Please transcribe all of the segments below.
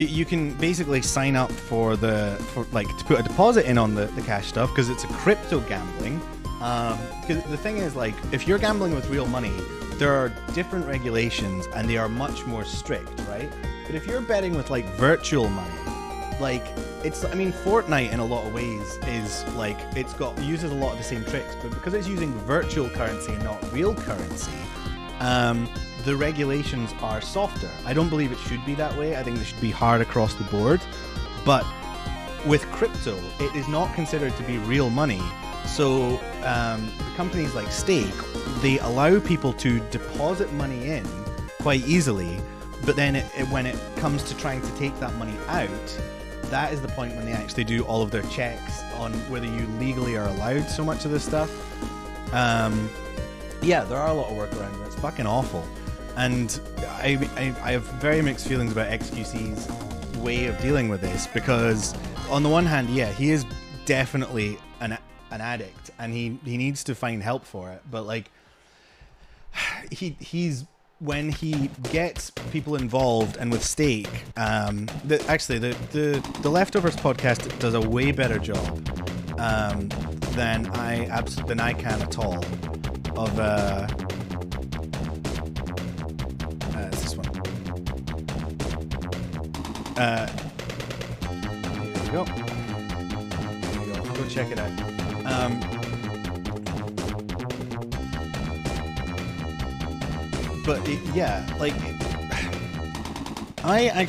You can basically sign up for like to put a deposit in on the cash stuff because it's a crypto gambling. Because the thing is, like, if you're gambling with real money, there are different regulations and they are much more strict, right? But if you're betting with like virtual money, like Fortnite in a lot of ways is like uses a lot of the same tricks, but because it's using virtual currency and not real currency, the regulations are softer. I don't believe it should be that way. I think they should be hard across the board. But with crypto, it is not considered to be real money. So the companies like Stake, they allow people to deposit money in quite easily. But then when it comes to trying to take that money out, that is the point when they actually do all of their checks on whether you legally are allowed so much of this stuff. Yeah, there are a lot of workarounds. It's fucking awful. And I have very mixed feelings about xQc's way of dealing with this, because on the one hand, yeah, he is definitely an addict and he needs to find help for it. But like, he's when he gets people involved, and with Stake, the Leftovers podcast does a way better job than I can at all of it's this one. Here we go. Go check it out. I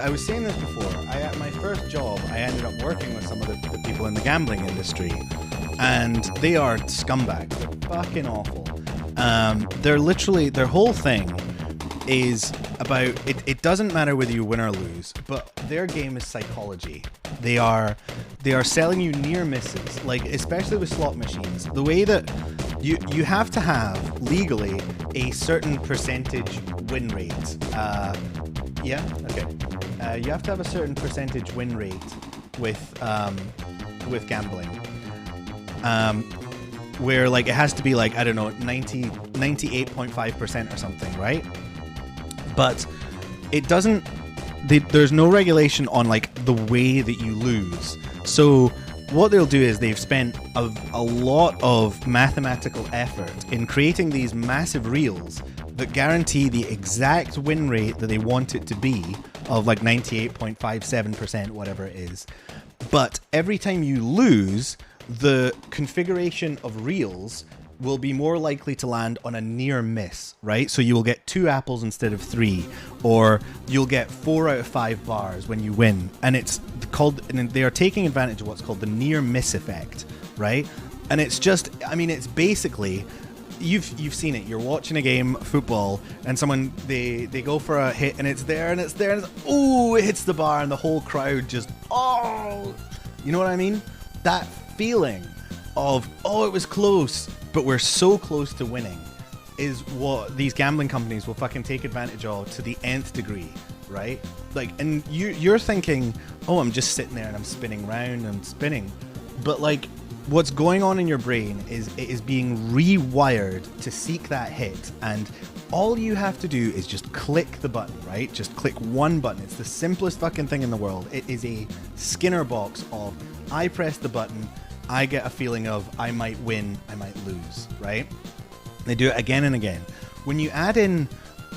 was saying this before. At my first job, I ended up working with some of the people in the gambling industry, and they are scumbags. They're fucking awful. They're literally, their whole thing is about it doesn't matter whether you win or lose, but their game is psychology. They are selling you near misses, like especially with slot machines. The way that you have to have legally a certain percentage win rate. You have to have a certain percentage win rate with gambling. Where like it has to be like, I don't know, 98.5% or something, right? But it doesn't, there's no regulation on like the way that you lose. So what they'll do is they've spent a lot of mathematical effort in creating these massive reels that guarantee the exact win rate that they want it to be, of like 98.57%, whatever it is. But every time you lose, the configuration of reels will be more likely to land on a near miss, right? So you will get 2 apples instead of 3, or you'll get 4 out of 5 bars when you win. And it's called, and they are taking advantage of what's called the near miss effect, right? And it's just, I mean, it's basically, you've seen it. You're watching a game of football, and someone they go for a hit, and it's there, and it's ooh, it hits the bar, and the whole crowd just, oh, you know what I mean? That feeling of, oh, it was close, but we're so close to winning, is what these gambling companies will fucking take advantage of to the nth degree, right? Like, and you're thinking, oh, I'm just sitting there and I'm spinning round and spinning, but like, what's going on in your brain is it is being rewired to seek that hit, and all you have to do is just click the button, right? Just click one button. It's the simplest fucking thing in the world. It is a Skinner box of, I press the button, I get a feeling of I might win, I might lose, right? They do it again and again. When you add in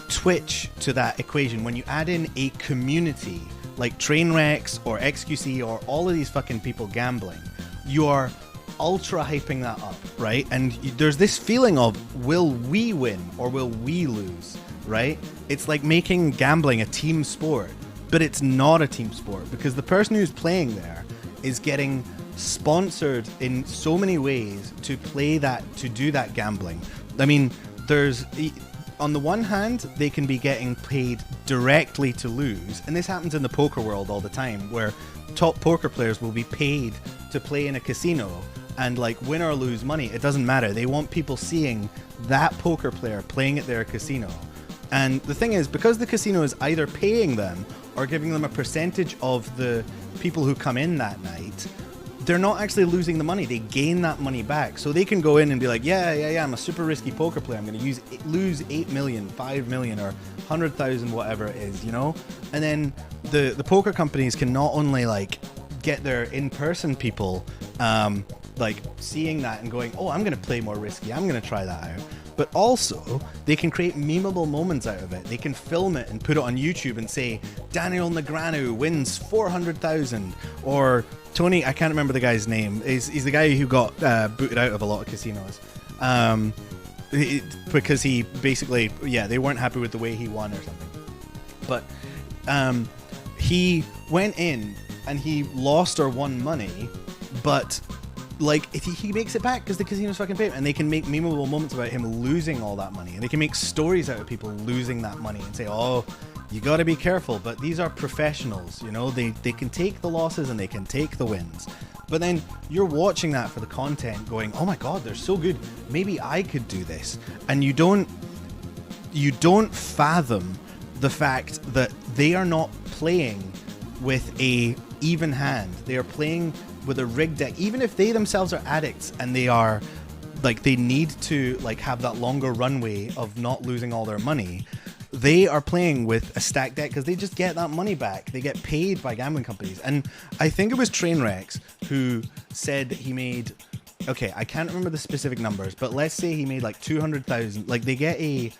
Twitch to that equation, when you add in a community like Trainwrecks or xQc or all of these fucking people gambling, you are ultra hyping that up, right? And there's this feeling of, will we win or will we lose, right? It's like making gambling a team sport, but it's not a team sport, because the person who's playing there is getting sponsored in so many ways to play that, to do that gambling. I mean, there's, on the one hand, they can be getting paid directly to lose, and this happens in the poker world all the time, where top poker players will be paid to play in a casino and like win or lose money. It doesn't matter. They want people seeing that poker player playing at their casino. And the thing is, because the casino is either paying them or giving them a percentage of the people who come in that night, they're not actually losing the money. They gain that money back. So they can go in and be like, yeah, I'm a super risky poker player. I'm going to lose 8 million, 5 million, or 100,000, whatever it is, you know? And then the poker companies can not only like get their in-person people like seeing that and going, oh, I'm going to play more risky. I'm going to try that out. But also, they can create memeable moments out of it. They can film it and put it on YouTube and say, Daniel Negreanu wins 400,000. Or Tony, I can't remember the guy's name. He's the guy who got booted out of a lot of casinos. Because he basically, they weren't happy with the way he won or something. But he went in and he lost or won money, but like he makes it back because the casino's fucking paid, and they can make memeable moments about him losing all that money, and they can make stories out of people losing that money and say, oh, you got to be careful. But these are professionals, you know, they can take the losses and they can take the wins. But then you're watching that for the content going, oh my god, they're so good, maybe I could do this. And you don't fathom the fact that they are not playing with a even hand. They are playing with a rigged deck. Even if they themselves are addicts and they are like, they need to like have that longer runway of not losing all their money, they are playing with a stacked deck because they just get that money back. They get paid by gambling companies. And I think it was Trainwrecks who said that he made, okay, I can't remember the specific numbers, but let's say he made like 200,000. Like, they get a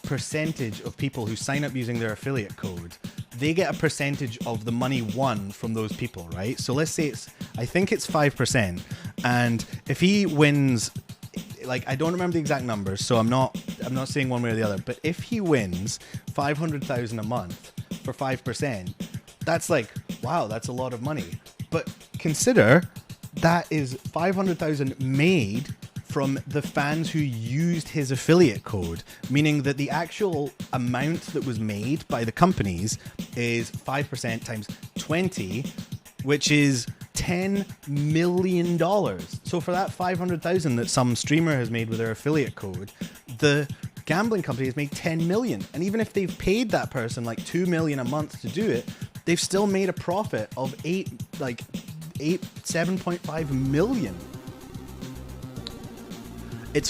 percentage of people who sign up using their affiliate code. They get a percentage of the money won from those people, right? So let's say I think it's 5%. And if he wins, like, I don't remember the exact numbers, so I'm not saying one way or the other, but if he wins 500,000 a month for 5%, that's like, wow, that's a lot of money. But consider that is 500,000 made from the fans who used his affiliate code, meaning that the actual amount that was made by the companies is 5% times 20, which is $10 million. So for that 500,000 that some streamer has made with their affiliate code, the gambling company has made 10 million. And even if they've paid that person like 2 million a month to do it, they've still made a profit of 7.5 million.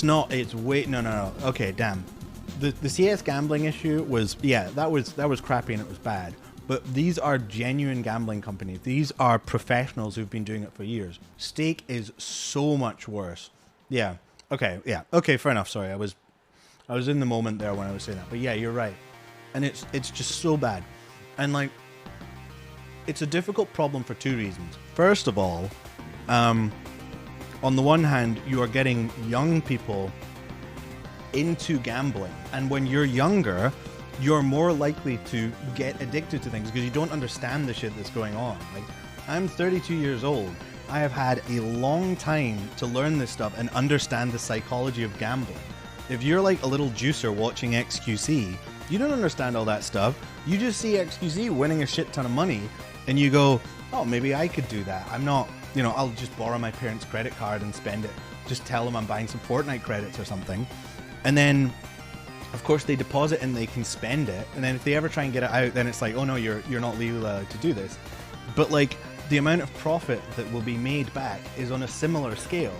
No. Okay, damn. The CS gambling issue was, that was crappy and it was bad. But these are genuine gambling companies. These are professionals who've been doing it for years. Stake is so much worse. Yeah. Okay, fair enough. Sorry, I was in the moment there when I was saying that. But yeah, you're right. And it's just so bad. And like, it's a difficult problem for two reasons. First of all, on the one hand, you are getting young people into gambling. And when you're younger, you're more likely to get addicted to things because you don't understand the shit that's going on. Like, I'm 32 years old. I have had a long time to learn this stuff and understand the psychology of gambling. If you're like a little juicer watching xQc, you don't understand all that stuff. You just see xQc winning a shit ton of money and you go, oh, maybe I could do that. I'm not, I'll just borrow my parents' credit card and spend it. Just tell them I'm buying some Fortnite credits or something. And then, of course, they deposit and they can spend it. And then if they ever try and get it out, then it's like, oh no, you're not legally allowed to do this. But like, the amount of profit that will be made back is on a similar scale,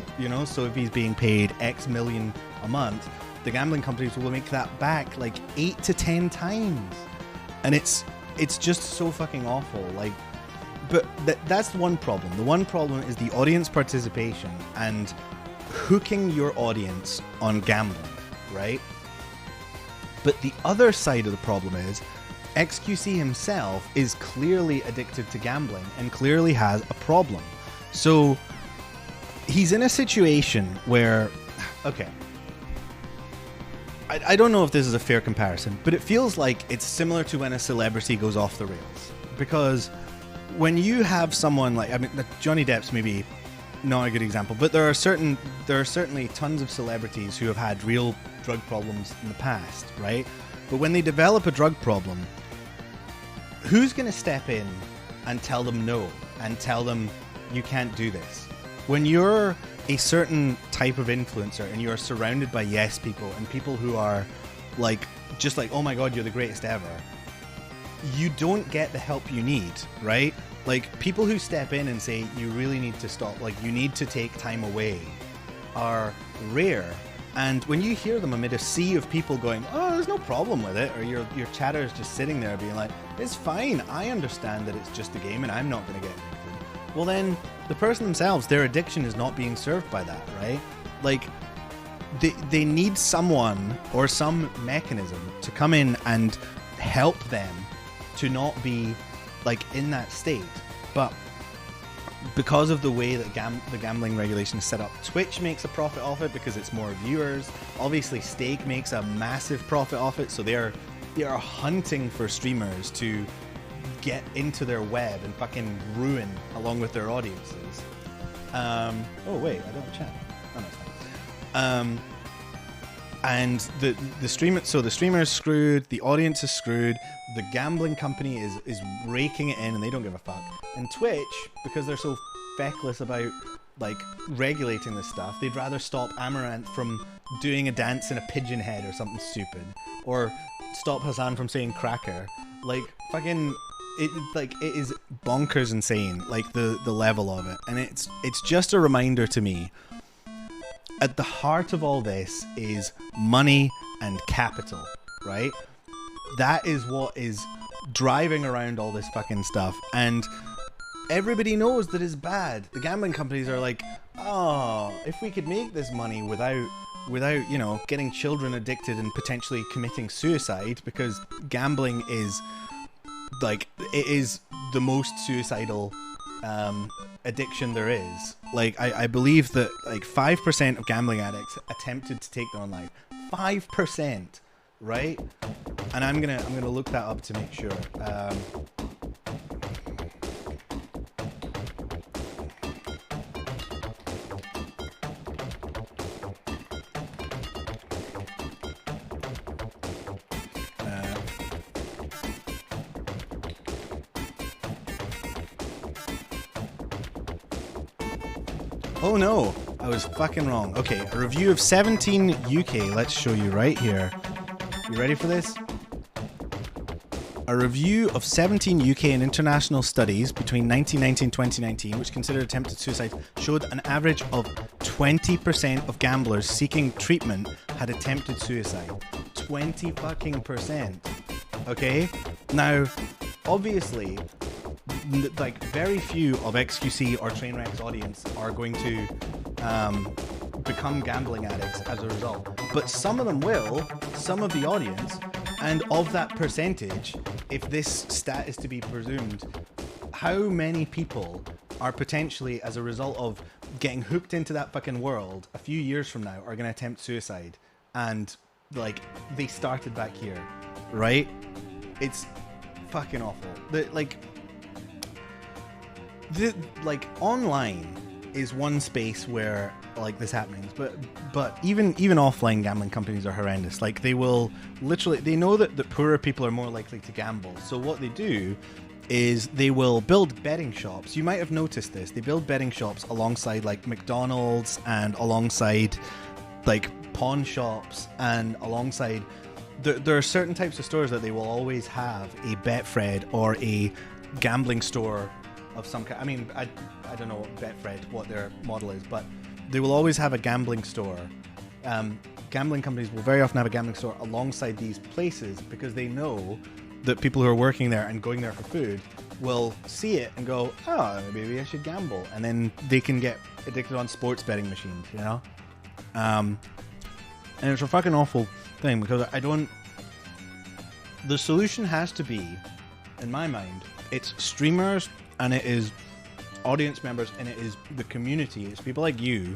So if he's being paid X million a month, the gambling companies will make that back like 8 to 10 times. And it's just so fucking awful. Like, but that's the one problem. The one problem is the audience participation and hooking your audience on gambling, right? But the other side of the problem is xQc himself is clearly addicted to gambling and clearly has a problem. So he's in a situation where, okay, I don't know if this is a fair comparison, but it feels like it's similar to when a celebrity goes off the rails. Because when you have someone like, Johnny Depp's maybe not a good example, but there are certainly tons of celebrities who have had real drug problems in the past, right? But when they develop a drug problem, who's going to step in and tell them no and tell them you can't do this? When you're a certain type of influencer and you're surrounded by yes people and people who are like, just like, oh my god, you're the greatest ever, you don't get the help you need, right? Like, people who step in and say, you really need to stop, like, you need to take time away, are rare. And when you hear them amid a sea of people going, oh, there's no problem with it, or your chatter is just sitting there being like, it's fine, I understand that it's just a game and I'm not going to get addicted. Well, then the person themselves, their addiction is not being served by that, right? Like, they need someone or some mechanism to come in and help them to not be like in that state. But because of the way that the gambling regulation is set up, Twitch makes a profit off it because it's more viewers. Obviously, Stake makes a massive profit off it, so they are hunting for streamers to get into their web and fucking ruin along with their audiences. Oh wait, I don't have a chat. Oh, no, it's fine. And the streamer is screwed, the audience is screwed, the gambling company is raking it in, and they don't give a fuck. And Twitch, because they're so feckless about like regulating this stuff, they'd rather stop Amaranth from doing a dance in a pigeon head or something stupid, or stop Hassan from saying cracker. Like, fucking, it is bonkers insane, like the level of it. And it's just a reminder to me, at the heart of all this is money and capital, right? That is what is driving around all this fucking stuff, and everybody knows that it's bad. The gambling companies are like, oh, if we could make this money without you know, getting children addicted and potentially committing suicide, because gambling is like, it is the most suicidal addiction there is. Like, I believe that like 5% of gambling addicts attempted to take their own life. 5%, right? And I'm gonna look that up to make sure. Oh no, I was fucking wrong. Okay, a review of 17 UK. Let's show you right here. You ready for this? A review of 17 UK and international studies between 1990 and 2019, which considered attempted suicide, showed an average of 20% of gamblers seeking treatment had attempted suicide. 20 fucking percent. Okay? Now, obviously, like, very few of xQc or Trainwreck's audience are going to become gambling addicts as a result, but some of them will, some of the audience, and of that percentage, if this stat is to be presumed, how many people are potentially, as a result of getting hooked into that fucking world a few years from now, are going to attempt suicide? And like, they started back here, right? It's fucking awful. Like online is one space where like this happens, but even offline gambling companies are horrendous. Like, they will literally, they know that the poorer people are more likely to gamble, so what they do is they will build betting shops. You might have noticed this. They build betting shops alongside like McDonald's and alongside like pawn shops, and alongside there are certain types of stores that they will always have a Betfred or a gambling store of some kind. I mean, I don't know Betfred, what their model is, but they will always have a gambling store. Gambling companies will very often have a gambling store alongside these places, because they know that people who are working there and going there for food will see it and go, oh, maybe I should gamble. And then they can get addicted on sports betting machines, you know? And it's a fucking awful thing, because the solution has to be, in my mind, it's streamers, and it is audience members, and it is the community. It's people like you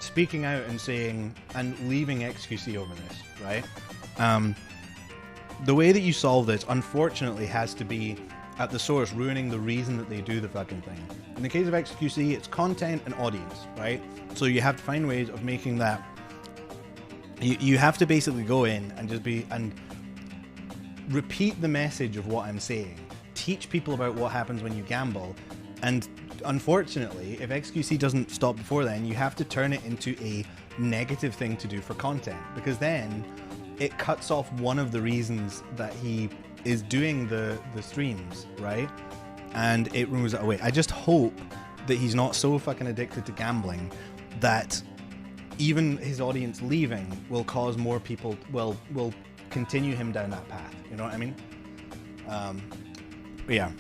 speaking out and saying, and leaving xQc over this, right? The way that you solve this, unfortunately, has to be at the source, ruining the reason that they do the fucking thing. In the case of xQc, it's content and audience, right? So you have to find ways of making that. You have to basically go in and just and repeat the message of what I'm saying. Teach people about what happens when you gamble. And unfortunately, if xQc doesn't stop before then, you have to turn it into a negative thing to do for content, because then it cuts off one of the reasons that he is doing the streams, right? And it moves it away. I just hope that he's not so fucking addicted to gambling that even his audience leaving will cause more people will continue him down that path. You know what I mean? But yeah.